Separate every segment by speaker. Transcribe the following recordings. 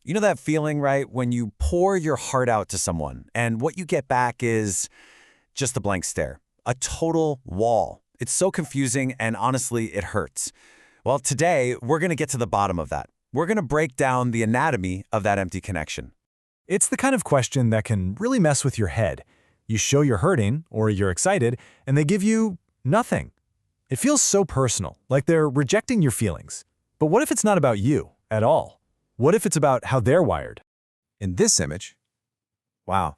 Speaker 1: You know that feeling, right, when you pour your heart out to someone and what you get back is just a blank stare, a total wall. It's so confusing and honestly, it hurts. Well, today we're going to get to the bottom of that. We're going to break down the anatomy of that empty connection.
Speaker 2: It's the kind of question that can really mess with your head. You show you're hurting or you're excited, and they give you nothing. It feels so personal, like they're rejecting your feelings. But what if it's not about you at all? What if it's about how they're wired?
Speaker 3: In this image, wow,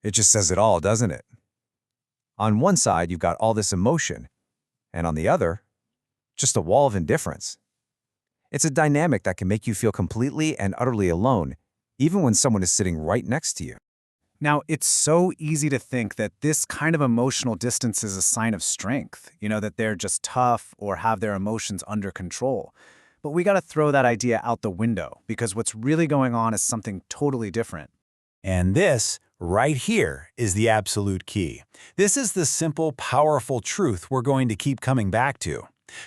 Speaker 3: it just says it all, doesn't it? On one side, you've got all this emotion, and on the other, just a wall of indifference. It's a dynamic that can make you feel completely and utterly alone, even when someone is sitting right next to you.
Speaker 4: Now, it's so easy to think that this kind of emotional distance is a sign of strength, that they're just tough or have their emotions under control. But we got to throw that idea out the window because what's really going on is something totally different.
Speaker 2: And this, right here, is the absolute key. This is the simple, powerful truth we're going to keep coming back to.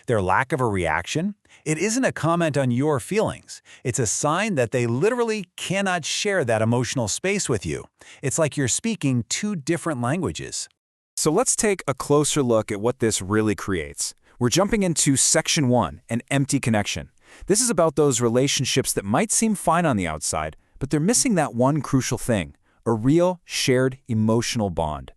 Speaker 2: Their lack of a reaction, it isn't a comment on your feelings. It's a sign that they literally cannot share that emotional space with you. It's like you're speaking two different languages.
Speaker 5: So let's take a closer look at what this really creates. We're jumping into Section 1, an empty connection. This is about those relationships that might seem fine on the outside, but they're missing that one crucial thing, a real shared emotional bond.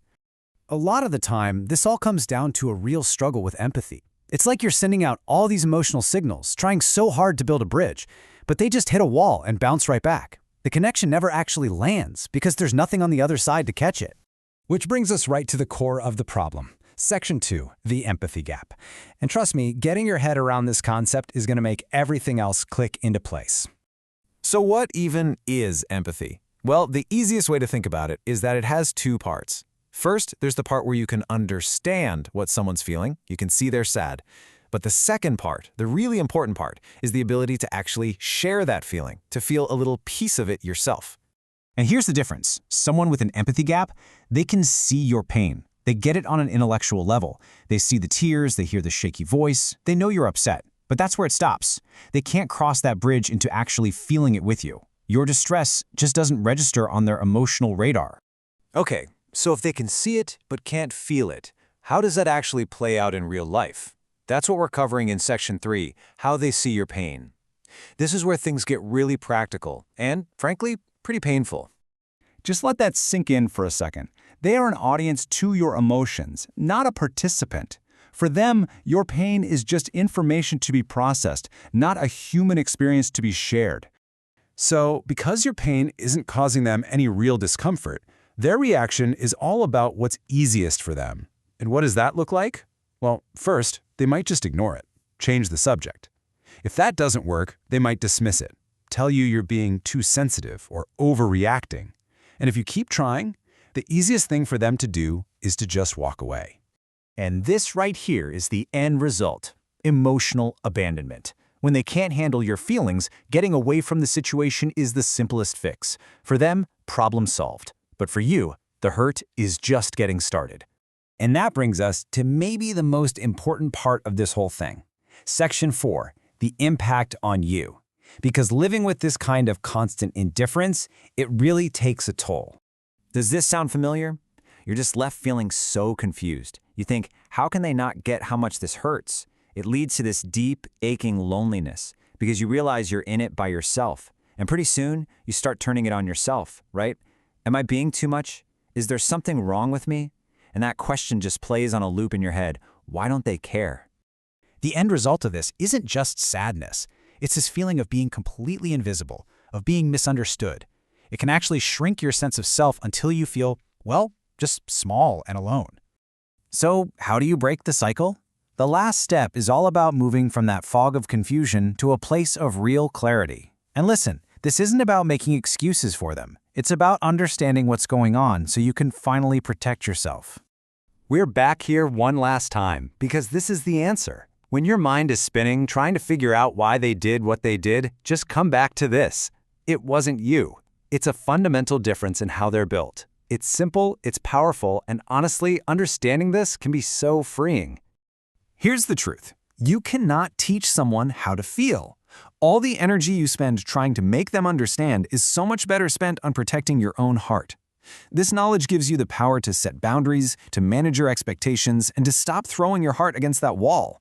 Speaker 4: A lot of the time, this all comes down to a real struggle with empathy. It's like you're sending out all these emotional signals, trying so hard to build a bridge, but they just hit a wall and bounce right back. The connection never actually lands because there's nothing on the other side to catch it.
Speaker 6: Which brings us right to the core of the problem. Section 2, the empathy gap. And trust me, getting your head around this concept is going to make everything else click into place.
Speaker 1: So what even is empathy? Well, the easiest way to think about it is that it has two parts. First, there's the part where you can understand what someone's feeling. You can see they're sad. But the second part, the really important part, is the ability to actually share that feeling, to feel a little piece of it yourself.
Speaker 7: And here's the difference. Someone with an empathy gap, they can see your pain. They get it on an intellectual level. They see the tears, they hear the shaky voice, they know you're upset. But that's where it stops. They can't cross that bridge into actually feeling it with you. Your distress just doesn't register on their emotional radar.
Speaker 1: Okay, so if they can see it but can't feel it, how does that actually play out in real life? That's what we're covering in Section 3, how they see your pain. This is where things get really practical and, frankly, pretty painful.
Speaker 7: Just let that sink in for a second. They are an audience to your emotions, not a participant. For them, your pain is just information to be processed, not a human experience to be shared.
Speaker 2: So, because your pain isn't causing them any real discomfort, their reaction is all about what's easiest for them. And what does that look like? Well, first, they might just ignore it, change the subject. If that doesn't work, they might dismiss it, tell you you're being too sensitive or overreacting. And if you keep trying, the easiest thing for them to do is to just walk away.
Speaker 7: And this right here is the end result, emotional abandonment. When they can't handle your feelings, getting away from the situation is the simplest fix. For them, problem solved. But for you, the hurt is just getting started. And that brings us to maybe the most important part of this whole thing. Section 4, the impact on you. Because living with this kind of constant indifference, it really takes a toll.
Speaker 8: Does this sound familiar? You're just left feeling so confused. You think, how can they not get how much this hurts? It leads to this deep, aching loneliness because you realize you're in it by yourself. And pretty soon, you start turning it on yourself, right? Am I being too much? Is there something wrong with me? And that question just plays on a loop in your head. Why don't they care?
Speaker 7: The end result of this isn't just sadness. It's this feeling of being completely invisible, of being misunderstood. It can actually shrink your sense of self until you feel, well, just small and alone. So, how do you break the cycle? The last step is all about moving from that fog of confusion to a place of real clarity. And listen, this isn't about making excuses for them. It's about understanding what's going on so you can finally protect yourself.
Speaker 1: We're back here one last time because this is the answer. When your mind is spinning, trying to figure out why they did what they did, just come back to this. It wasn't you. It's a fundamental difference in how they're built. It's simple, it's powerful, and honestly, understanding this can be so freeing.
Speaker 7: Here's the truth. You cannot teach someone how to feel.
Speaker 1: All the energy you spend trying to make them understand is so much better spent on protecting your own heart. This knowledge gives you the power to set boundaries, to manage your expectations, and to stop throwing your heart against that wall.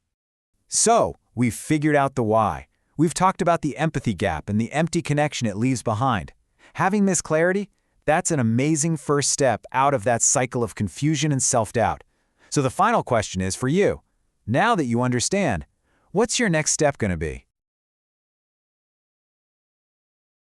Speaker 5: So, we've figured out the why. We've talked about the empathy gap and the empty connection it leaves behind. Having this clarity, that's an amazing first step out of that cycle of confusion and self-doubt. So the final question is for you. Now that you understand, what's your next step going to be?